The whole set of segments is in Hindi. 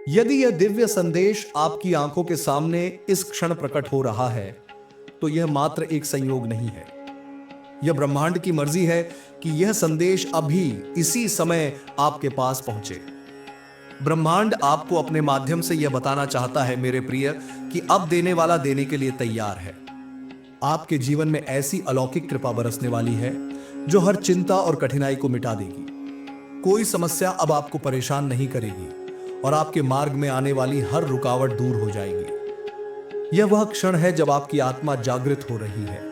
यदि यह दिव्य संदेश आपकी आंखों के सामने इस क्षण प्रकट हो रहा है, तो यह मात्र एक संयोग नहीं है। यह ब्रह्मांड की मर्जी है कि यह संदेश अभी इसी समय आपके पास पहुंचे। ब्रह्मांड आपको अपने माध्यम से यह बताना चाहता है, मेरे प्रिय, कि अब देने वाला देने के लिए तैयार है। आपके जीवन में ऐसी अलौकिक कृपा बरसने वाली है जो हर चिंता और कठिनाई को मिटा देगी। कोई समस्या अब आपको परेशान नहीं करेगी और आपके मार्ग में आने वाली हर रुकावट दूर हो जाएगी। यह वह क्षण है जब आपकी आत्मा जागृत हो रही है।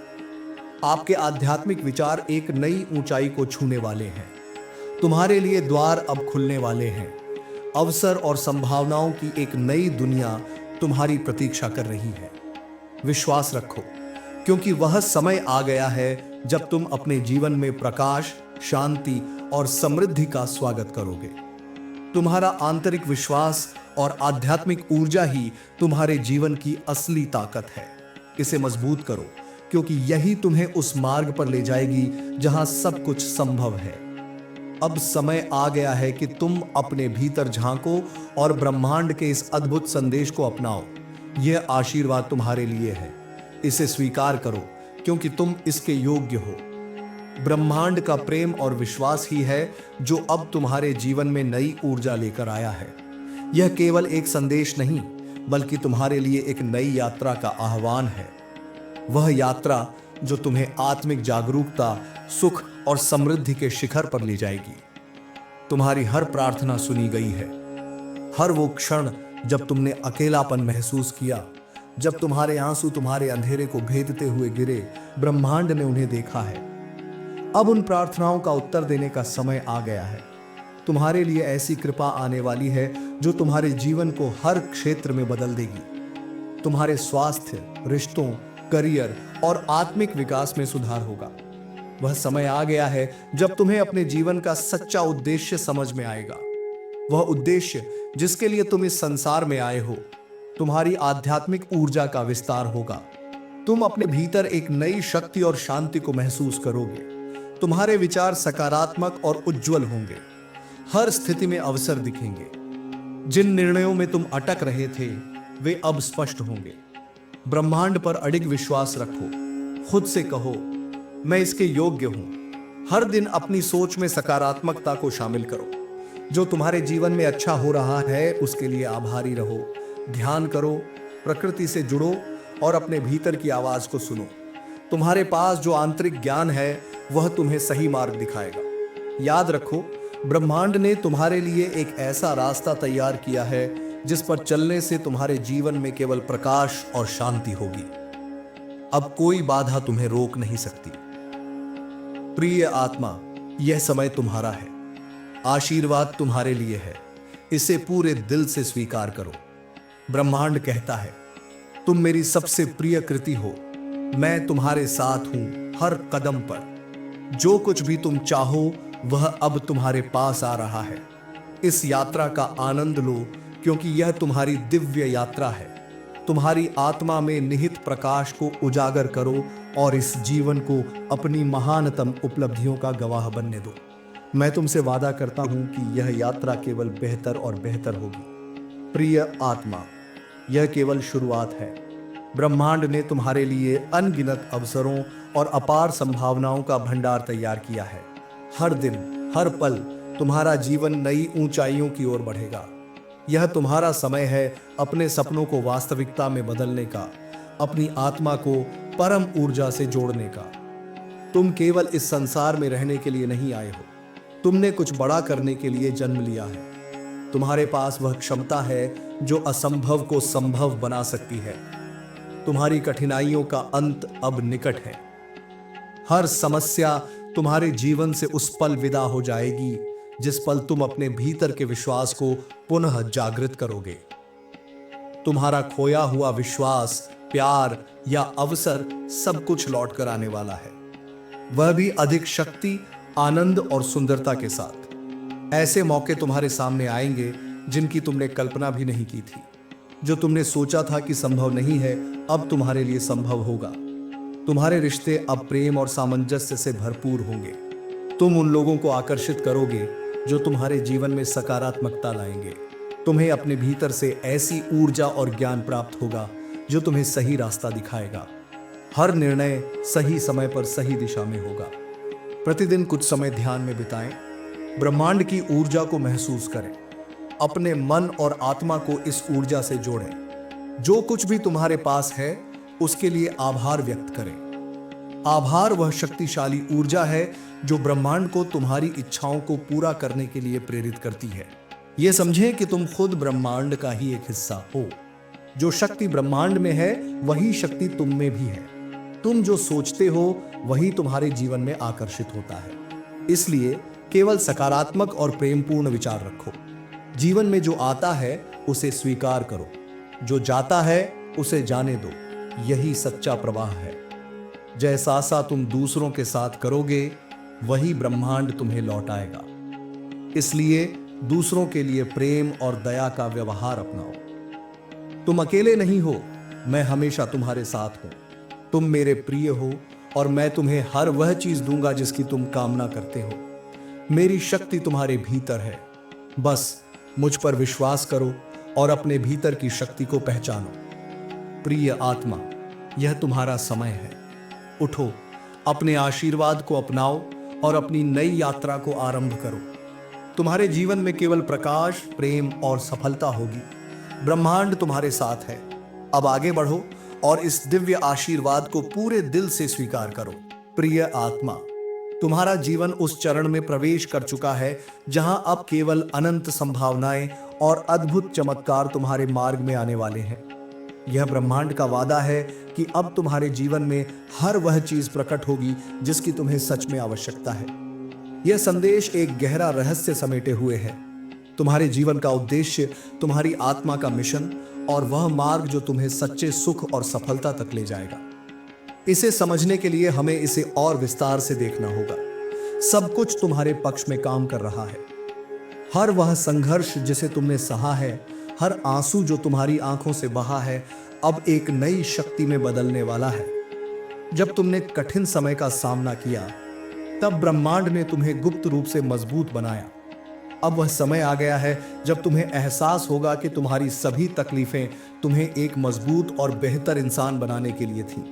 आपके आध्यात्मिक विचार एक नई ऊंचाई को छूने वाले हैं। तुम्हारे लिए द्वार अब खुलने वाले हैं। अवसर और संभावनाओं की एक नई दुनिया तुम्हारी प्रतीक्षा कर रही है। विश्वास रखो, क्योंकि वह समय आ गया है जब तुम अपने जीवन में प्रकाश, शांति और समृद्धि का स्वागत करोगे। तुम्हारा आंतरिक विश्वास और आध्यात्मिक ऊर्जा ही तुम्हारे जीवन की असली ताकत है। इसे मजबूत करो, क्योंकि यही तुम्हें उस मार्ग पर ले जाएगी जहां सब कुछ संभव है। अब समय आ गया है कि तुम अपने भीतर झांको और ब्रह्मांड के इस अद्भुत संदेश को अपनाओ। यह आशीर्वाद तुम्हारे लिए है। इसे स्वीकार करो, क्योंकि तुम इसके योग्य हो। ब्रह्मांड का प्रेम और विश्वास ही है जो अब तुम्हारे जीवन में नई ऊर्जा लेकर आया है। यह केवल एक संदेश नहीं, बल्कि तुम्हारे लिए एक नई यात्रा का आह्वान है। वह यात्रा जो तुम्हें आत्मिक जागरूकता, सुख और समृद्धि के शिखर पर ले जाएगी। तुम्हारी हर प्रार्थना सुनी गई है। हर वो क्षण जब तुमने अकेलापन महसूस किया, जब तुम्हारे आंसू तुम्हारे अंधेरे को भेदते हुए गिरे, ब्रह्मांड ने उन्हें देखा है। अब उन प्रार्थनाओं का उत्तर देने का समय आ गया है। तुम्हारे लिए ऐसी कृपा आने वाली है जो तुम्हारे जीवन को हर क्षेत्र में बदल देगी। तुम्हारे स्वास्थ्य, रिश्तों, करियर और आत्मिक विकास में सुधार होगा। वह समय आ गया है जब तुम्हें अपने जीवन का सच्चा उद्देश्य समझ में आएगा। वह उद्देश्य जिसके लिए तुम इस संसार में आए हो। तुम्हारी आध्यात्मिक ऊर्जा का विस्तार होगा। तुम अपने भीतर एक नई शक्ति और शांति को महसूस करोगे। तुम्हारे विचार सकारात्मक और उज्जवल होंगे। हर स्थिति में अवसर दिखेंगे। जिन निर्णयों में तुम अटक रहे थे, वे अब स्पष्ट होंगे। ब्रह्मांड पर अडिग विश्वास रखो। खुद से कहो, मैं इसके योग्य हूं। हर दिन अपनी सोच में सकारात्मकता को शामिल करो। जो तुम्हारे जीवन में अच्छा हो रहा है, उसके लिए आभारी रहो। ध्यान करो, प्रकृति से जुड़ो और अपने भीतर की आवाज को सुनो। तुम्हारे पास जो आंतरिक ज्ञान है, वह तुम्हें सही मार्ग दिखाएगा। याद रखो, ब्रह्मांड ने तुम्हारे लिए एक ऐसा रास्ता तैयार किया है जिस पर चलने से तुम्हारे जीवन में केवल प्रकाश और शांति होगी। अब कोई बाधा तुम्हें रोक नहीं सकती। प्रिय आत्मा, यह समय तुम्हारा है। आशीर्वाद तुम्हारे लिए है। इसे पूरे दिल से स्वीकार करो। ब्रह्मांड कहता है, तुम मेरी सबसे प्रिय कृति हो। मैं तुम्हारे साथ हूं हर कदम पर। जो कुछ भी तुम चाहो, वह अब तुम्हारे पास आ रहा है। इस यात्रा का आनंद लो, क्योंकि यह तुम्हारी दिव्य यात्रा है। तुम्हारी आत्मा में निहित प्रकाश को उजागर करो और इस जीवन को अपनी महानतम उपलब्धियों का गवाह बनने दो। मैं तुमसे वादा करता हूं कि यह यात्रा केवल बेहतर और बेहतर होगी। प्रिय आत्मा, यह केवल शुरुआत है। ब्रह्मांड ने तुम्हारे लिए अनगिनत अवसरों और अपार संभावनाओं का भंडार तैयार किया है। हर दिन, हर पल तुम्हारा जीवन नई ऊंचाइयों की ओर बढ़ेगा। यह तुम्हारा समय है अपने सपनों को वास्तविकता में बदलने का, अपनी आत्मा को परम ऊर्जा से जोड़ने का। तुम केवल इस संसार में रहने के लिए नहीं आए हो। तुमने कुछ बड़ा करने के लिए जन्म लिया है। तुम्हारे पास वह क्षमता है जो असंभव को संभव बना सकती है। तुम्हारी कठिनाइयों का अंत अब निकट है। हर समस्या तुम्हारे जीवन से उस पल विदा हो जाएगी जिस पल तुम अपने भीतर के विश्वास को पुनः जागृत करोगे। तुम्हारा खोया हुआ विश्वास, प्यार या अवसर सब कुछ लौट कर आने वाला है। वह भी अधिक शक्ति, आनंद और सुंदरता के साथ। ऐसे मौके तुम्हारे सामने आएंगे जिनकी तुमने कल्पना भी नहीं की थी। जो तुमने सोचा था कि संभव नहीं है, अब तुम्हारे लिए संभव होगा। तुम्हारे रिश्ते अब प्रेम और सामंजस्य से भरपूर होंगे। तुम उन लोगों को आकर्षित करोगे जो तुम्हारे जीवन में सकारात्मकता लाएंगे। तुम्हें अपने भीतर से ऐसी ऊर्जा और ज्ञान प्राप्त होगा जो तुम्हें सही रास्ता दिखाएगा। हर निर्णय सही समय पर सही दिशा में होगा। प्रतिदिन कुछ समय ध्यान में बिताएं, ब्रह्मांड की ऊर्जा को महसूस करें, अपने मन और आत्मा को इस ऊर्जा से जोड़ें। जो कुछ भी तुम्हारे पास है उसके लिए आभार व्यक्त करें। आभार वह शक्तिशाली ऊर्जा है जो ब्रह्मांड को तुम्हारी इच्छाओं को पूरा करने के लिए प्रेरित करती है। यह समझें कि तुम खुद ब्रह्मांड का ही एक हिस्सा हो। जो शक्ति ब्रह्मांड में है वही शक्ति तुम में भी है। तुम जो सोचते हो वही तुम्हारे जीवन में आकर्षित होता है। इसलिए केवल सकारात्मक और प्रेमपूर्ण विचार रखो। जीवन में जो आता है उसे स्वीकार करो, जो जाता है उसे जाने दो। यही सच्चा प्रवाह है। जैसा सा तुम दूसरों के साथ करोगे वही ब्रह्मांड तुम्हें लौटाएगा। इसलिए दूसरों के लिए प्रेम और दया का व्यवहार अपनाओ। तुम अकेले नहीं हो, मैं हमेशा तुम्हारे साथ हूं। तुम मेरे प्रिय हो और मैं तुम्हें हर वह चीज दूंगा जिसकी तुम कामना करते हो। मेरी शक्ति तुम्हारे भीतर है। बस मुझ पर विश्वास करो और अपने भीतर की शक्ति को पहचानो। प्रिय आत्मा, यह तुम्हारा समय है। उठो, अपने आशीर्वाद को अपनाओ और अपनी नई यात्रा को आरंभ करो। तुम्हारे जीवन में केवल प्रकाश, प्रेम और सफलता होगी। ब्रह्मांड तुम्हारे साथ है। अब आगे बढ़ो और इस दिव्य आशीर्वाद को पूरे दिल से स्वीकार करो। प्रिय आत्मा, तुम्हारा जीवन उस चरण में प्रवेश कर चुका है जहां अब केवल अनंत संभावनाएं और अद्भुत चमत्कार तुम्हारे मार्ग में आने वाले हैं। यह ब्रह्मांड का वादा है कि अब तुम्हारे जीवन में हर वह चीज प्रकट होगी जिसकी तुम्हें सच में आवश्यकता है। यह संदेश एक गहरा रहस्य समेटे हुए है। तुम्हारे जीवन का उद्देश्य, तुम्हारी आत्मा का मिशन और वह मार्ग जो तुम्हें सच्चे सुख और सफलता तक ले जाएगा। इसे समझने के लिए हमें इसे और विस्तार से देखना होगा। सब कुछ तुम्हारे पक्ष में काम कर रहा है। हर वह संघर्ष जिसे तुमने सहा है, हर आंसू जो तुम्हारी आंखों से बहा है, अब एक नई शक्ति में बदलने वाला है। जब तुमने कठिन समय का सामना किया, तब ब्रह्मांड ने तुम्हें गुप्त रूप से मजबूत बनाया। अब वह समय आ गया है जब तुम्हें एहसास होगा कि तुम्हारी सभी तकलीफें तुम्हें एक मजबूत और बेहतर इंसान बनाने के लिए थीं।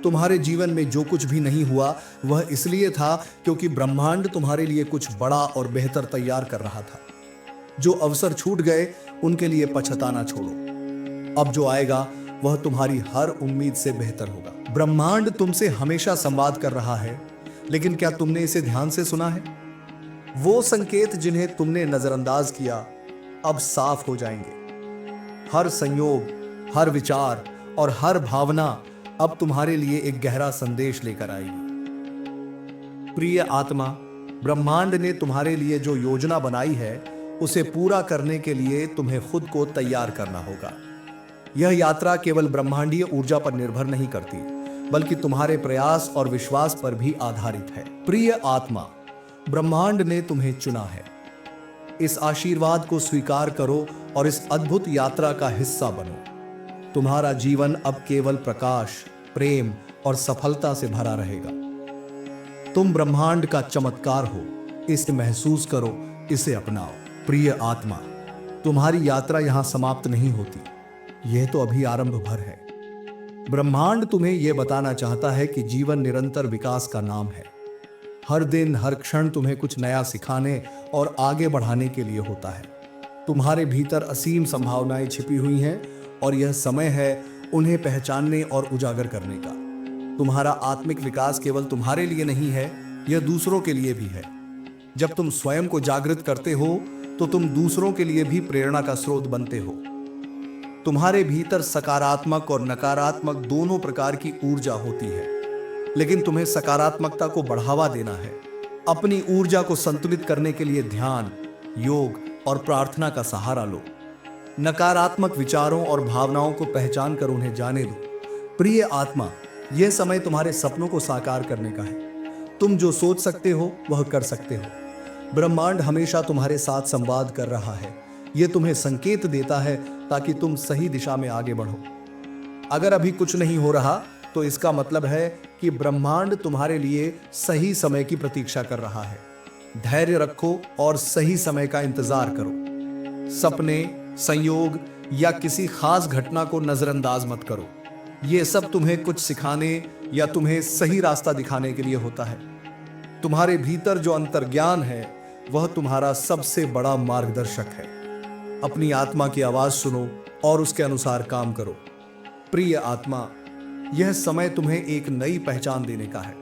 तुम्हारे जीवन में जो कुछ भी नहीं हुआ वह इसलिए था क्योंकि ब्रह्मांड तुम्हारे लिए कुछ बड़ा और बेहतर तैयार कर रहा था। जो अवसर छूट गए उनके लिए पछताना छोड़ो। अब जो आएगा वह तुम्हारी हर उम्मीद से बेहतर होगा। ब्रह्मांड तुमसे हमेशा संवाद कर रहा है, लेकिन क्या तुमने इसे ध्यान से सुना है? वो संकेत जिन्हें तुमने नजरअंदाज किया अब साफ हो जाएंगे। हर संयोग, हर विचार और हर भावना अब तुम्हारे लिए एक गहरा संदेश लेकर आएगी। प्रिय आत्मा, ब्रह्मांड ने तुम्हारे लिए जो योजना बनाई है उसे पूरा करने के लिए तुम्हें खुद को तैयार करना होगा। यह यात्रा केवल ब्रह्मांडीय ऊर्जा पर निर्भर नहीं करती, बल्कि तुम्हारे प्रयास और विश्वास पर भी आधारित है। प्रिय आत्मा, ब्रह्मांड ने तुम्हें चुना है। इस आशीर्वाद को स्वीकार करो और इस अद्भुत यात्रा का हिस्सा बनो। तुम्हारा जीवन अब केवल प्रकाश, प्रेम और सफलता से भरा रहेगा। तुम ब्रह्मांड का चमत्कार हो। इसे महसूस करो, इसे अपनाओ। प्रिय आत्मा, तुम्हारी यात्रा यहां समाप्त नहीं होती। यह तो अभी आरंभ भर है। ब्रह्मांड तुम्हें यह बताना चाहता है कि जीवन निरंतर विकास का नाम है। हर दिन, हर क्षण तुम्हें कुछ नया सिखाने और आगे बढ़ाने के लिए होता है। तुम्हारे भीतर असीम संभावनाएं छिपी हुई हैं और यह समय है उन्हें पहचानने और उजागर करने का। तुम्हारा आत्मिक विकास केवल तुम्हारे लिए नहीं है, यह दूसरों के लिए भी है। जब तुम स्वयं को जागृत करते हो तो तुम दूसरों के लिए भी प्रेरणा का स्रोत बनते हो। तुम्हारे भीतर सकारात्मक और नकारात्मक दोनों प्रकार की ऊर्जा होती है, लेकिन तुम्हें सकारात्मकता को बढ़ावा देना है। अपनी ऊर्जा को संतुलित करने के लिए ध्यान, योग और प्रार्थना का सहारा लो। नकारात्मक विचारों और भावनाओं को पहचान कर उन्हें जाने दो। प्रिय आत्मा, यह समय तुम्हारे सपनों को साकार करने का है। तुम जो सोच सकते हो वह कर सकते हो। ब्रह्मांड हमेशा तुम्हारे साथ संवाद कर रहा है। यह तुम्हें संकेत देता है ताकि तुम सही दिशा में आगे बढ़ो। अगर अभी कुछ नहीं हो रहा तो इसका मतलब है कि ब्रह्मांड तुम्हारे लिए सही समय की प्रतीक्षा कर रहा है। धैर्य रखो और सही समय का इंतजार करो। सपने, संयोग या किसी खास घटना को नजरअंदाज मत करो। ये सब तुम्हें कुछ सिखाने या तुम्हें सही रास्ता दिखाने के लिए होता है। तुम्हारे भीतर जो अंतर्ज्ञान है वह तुम्हारा सबसे बड़ा मार्गदर्शक है। अपनी आत्मा की आवाज सुनो और उसके अनुसार काम करो। प्रिय आत्मा, यह समय तुम्हें एक नई पहचान देने का है।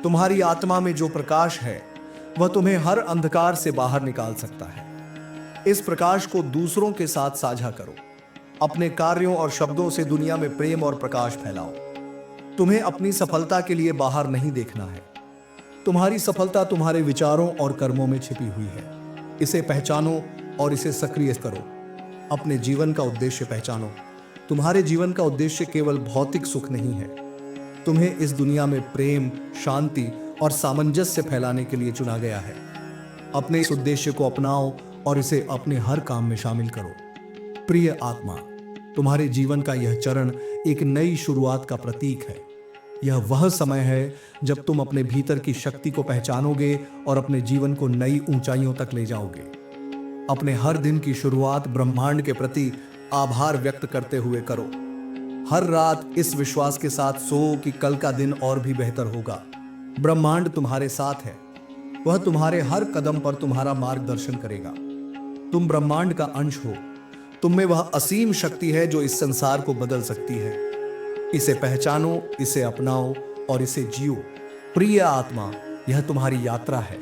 तुम्हारी आत्मा में जो प्रकाश है वह तुम्हें हर अंधकार से बाहर निकाल सकता है। इस प्रकाश को दूसरों के साथ साझा करो। अपने कार्यों और शब्दों से दुनिया में प्रेम और प्रकाश फैलाओ। तुम्हें अपनी सफलता के लिए बाहर नहीं देखना है। तुम्हारी सफलता तुम्हारे विचारों और कर्मों में छिपी हुई है। इसे पहचानो और इसे सक्रिय करो। अपने जीवन का उद्देश्य पहचानो। तुम्हारे जीवन का उद्देश्य केवल भौतिक सुख नहीं है। तुम्हें इस दुनिया में प्रेम, शांति और सामंजस्य फैलाने के लिए चुना गया है। अपने इस उद्देश्य को अपनाओ और इसे अपने हर काम में शामिल करो। प्रिय आत्मा, तुम्हारे जीवन का यह चरण एक नई शुरुआत का प्रतीक है। यह वह समय है जब तुम अपने भीतर की शक्ति को पहचानोगे और अपने जीवन को नई ऊंचाइयों तक ले जाओगे। अपने हर दिन की शुरुआत ब्रह्मांड के प्रति आभार व्यक्त करते हुए करो। हर रात इस विश्वास के साथ सो कि कल का दिन और भी बेहतर होगा। ब्रह्मांड तुम्हारे साथ है। वह तुम्हारे हर कदम पर तुम्हारा मार्गदर्शन करेगा। तुम ब्रह्मांड का अंश हो। तुम में वह असीम शक्ति है जो इस संसार को बदल सकती है। इसे पहचानो, इसे अपनाओ और इसे जियो। प्रिय आत्मा, यह तुम्हारी यात्रा है।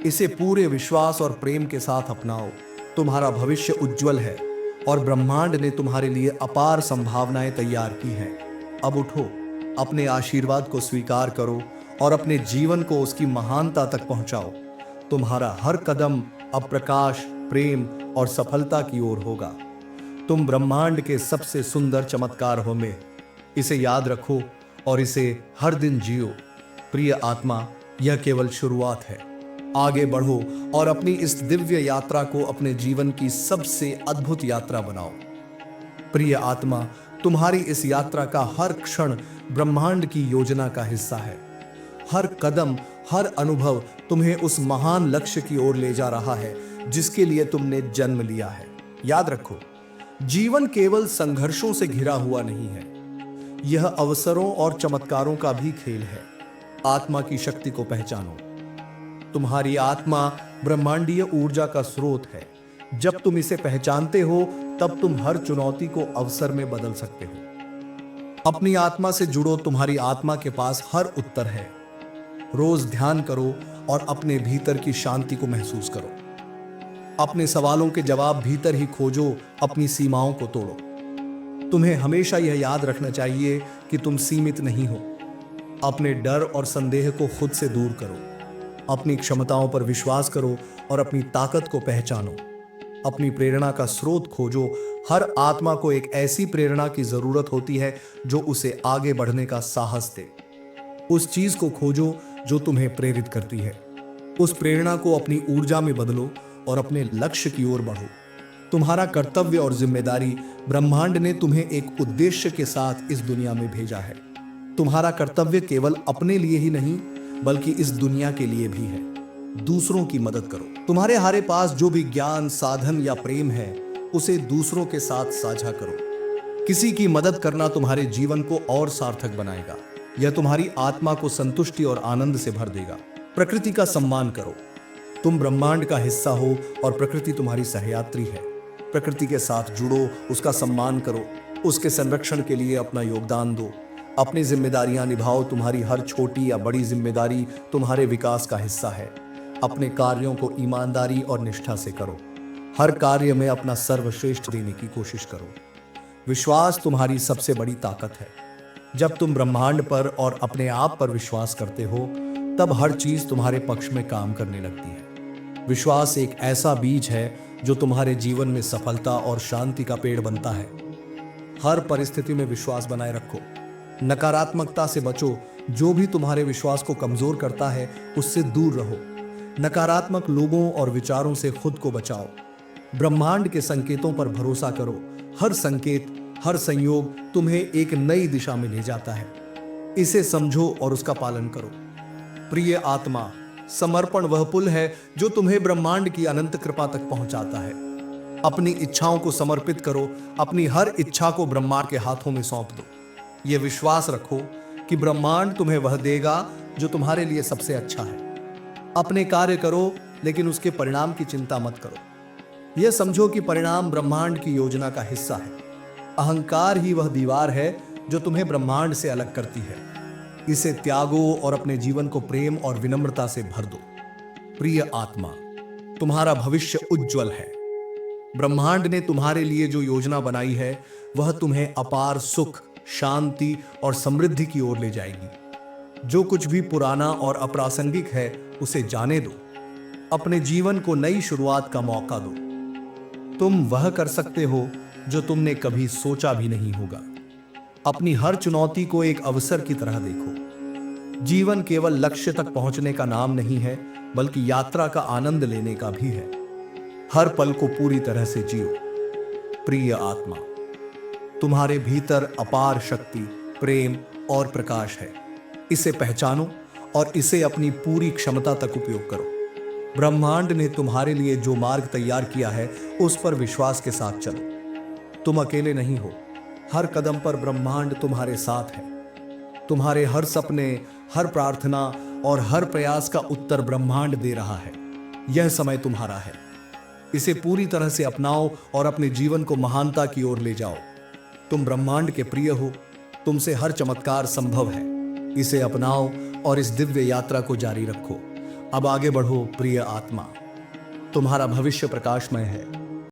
इसे पूरे विश्वास और प्रेम के साथ अपनाओ। तुम्हारा भविष्य उज्जवल है और ब्रह्मांड ने तुम्हारे लिए अपार संभावनाएं तैयार की हैं। अब उठो, अपने आशीर्वाद को स्वीकार करो और अपने जीवन को उसकी महानता तक पहुंचाओ। तुम्हारा हर कदम अब प्रकाश, प्रेम और सफलता की ओर होगा। तुम ब्रह्मांड के सबसे सुंदर चमत्कार हो में। इसे याद रखो और इसे हर दिन जियो। प्रिय आत्मा, यह केवल शुरुआत है। आगे बढ़ो और अपनी इस दिव्य यात्रा को अपने जीवन की सबसे अद्भुत यात्रा बनाओ। प्रिय आत्मा, तुम्हारी इस यात्रा का हर क्षण ब्रह्मांड की योजना का हिस्सा है। हर कदम, हर अनुभव तुम्हें उस महान लक्ष्य की ओर ले जा रहा है जिसके लिए तुमने जन्म लिया है। याद रखो, जीवन केवल संघर्षों से घिरा हुआ नहीं है। यह अवसरों और चमत्कारों का भी खेल है। आत्मा की शक्ति को पहचानो। तुम्हारी आत्मा ब्रह्मांडीय ऊर्जा का स्रोत है। जब तुम इसे पहचानते हो तब तुम हर चुनौती को अवसर में बदल सकते हो। अपनी आत्मा से जुड़ो। तुम्हारी आत्मा के पास हर उत्तर है। रोज ध्यान करो और अपने भीतर की शांति को महसूस करो। अपने सवालों के जवाब भीतर ही खोजो। अपनी सीमाओं को तोड़ो। तुम्हें हमेशा यह याद रखना चाहिए कि तुम सीमित नहीं हो। अपने डर और संदेह को खुद से दूर करो। अपनी क्षमताओं पर विश्वास करो और अपनी ताकत को पहचानो। अपनी प्रेरणा का स्रोत खोजो। हर आत्मा को एक ऐसी प्रेरणा की जरूरत होती है जो उसे आगे बढ़ने का साहस दे। उस चीज को खोजो जो तुम्हें प्रेरित करती है। उस प्रेरणा को अपनी ऊर्जा में बदलो और अपने लक्ष्य की ओर बढ़ो। तुम्हारा कर्तव्य और जिम्मेदारी, ब्रह्मांड ने तुम्हें एक उद्देश्य के साथ इस दुनिया में भेजा है। तुम्हारा कर्तव्य केवल अपने लिए ही नहीं बल्कि इस दुनिया के लिए भी है। दूसरों की मदद करो। तुम्हारे पास जो भी ज्ञान, साधन या प्रेम है उसे दूसरों के साथ साझा करो। किसी की मदद करना तुम्हारे जीवन को और सार्थक बनाएगा। यह तुम्हारी आत्मा को संतुष्टि और आनंद से भर देगा। प्रकृति का सम्मान करो। तुम ब्रह्मांड का हिस्सा हो और प्रकृति तुम्हारी सहयात्री है। प्रकृति के साथ जुड़ो, उसका सम्मान करो, उसके संरक्षण के लिए अपना योगदान दो। अपनी जिम्मेदारियां निभाओ। तुम्हारी हर छोटी या बड़ी जिम्मेदारी तुम्हारे विकास का हिस्सा है। अपने कार्यों को ईमानदारी और निष्ठा से करो। हर कार्य में अपना सर्वश्रेष्ठ देने की कोशिश करो। विश्वास तुम्हारी सबसे बड़ी ताकत है। जब तुम ब्रह्मांड पर और अपने आप पर विश्वास करते हो तब हर चीज तुम्हारे पक्ष में काम करने लगती है। विश्वास एक ऐसा बीज है जो तुम्हारे जीवन में सफलता और शांति का पेड़ बनता है। हर परिस्थिति में विश्वास बनाए रखो। नकारात्मकता से बचो। जो भी तुम्हारे विश्वास को कमजोर करता है उससे दूर रहो। नकारात्मक लोगों और विचारों से खुद को बचाओ। ब्रह्मांड के संकेतों पर भरोसा करो। हर संकेत, हर संयोग तुम्हें एक नई दिशा में ले जाता है। इसे समझो और उसका पालन करो। प्रिय आत्मा, समर्पण वह पुल है जो तुम्हें ब्रह्मांड की अनंत कृपा तक पहुंचाता है। अपनी इच्छाओं को समर्पित करो, अपनी हर इच्छा को ब्रह्मांड के हाथों में सौंप दो। यह विश्वास रखो कि ब्रह्मांड तुम्हें वह देगा जो तुम्हारे लिए सबसे अच्छा है। अपने कार्य करो, लेकिन उसके परिणाम की चिंता मत करो। यह समझो कि परिणाम ब्रह्मांड की योजना का हिस्सा है। अहंकार ही वह दीवार है जो तुम्हें ब्रह्मांड से अलग करती है। इसे त्यागो और अपने जीवन को प्रेम और विनम्रता से भर दो। प्रिय आत्मा, तुम्हारा भविष्य उज्जवल है। ब्रह्मांड ने तुम्हारे लिए जो योजना बनाई है वह तुम्हें अपार सुख, शांति और समृद्धि की ओर ले जाएगी। जो कुछ भी पुराना और अप्रासंगिक है उसे जाने दो। अपने जीवन को नई शुरुआत का मौका दो। तुम वह कर सकते हो जो तुमने कभी सोचा भी नहीं होगा। अपनी हर चुनौती को एक अवसर की तरह देखो। जीवन केवल लक्ष्य तक पहुंचने का नाम नहीं है, बल्कि यात्रा का आनंद लेने का भी है। हर पल को पूरी तरह से जियो। प्रिय आत्मा, तुम्हारे भीतर अपार शक्ति, प्रेम और प्रकाश है। इसे पहचानो और इसे अपनी पूरी क्षमता तक उपयोग करो। ब्रह्मांड ने तुम्हारे लिए जो मार्ग तैयार किया है उस पर विश्वास के साथ चलो। तुम अकेले नहीं हो। हर कदम पर ब्रह्मांड तुम्हारे साथ है। तुम्हारे हर सपने, हर प्रार्थना और हर प्रयास का उत्तर ब्रह्मांड दे रहा है। यह समय तुम्हारा है। इसे पूरी तरह से अपनाओ और अपने जीवन को महानता की ओर ले जाओ। तुम ब्रह्मांड के प्रिय हो। तुमसे हर चमत्कार संभव है। इसे अपनाओ और इस दिव्य यात्रा को जारी रखो। अब आगे बढ़ो प्रिय आत्मा। तुम्हारा भविष्य प्रकाशमय है।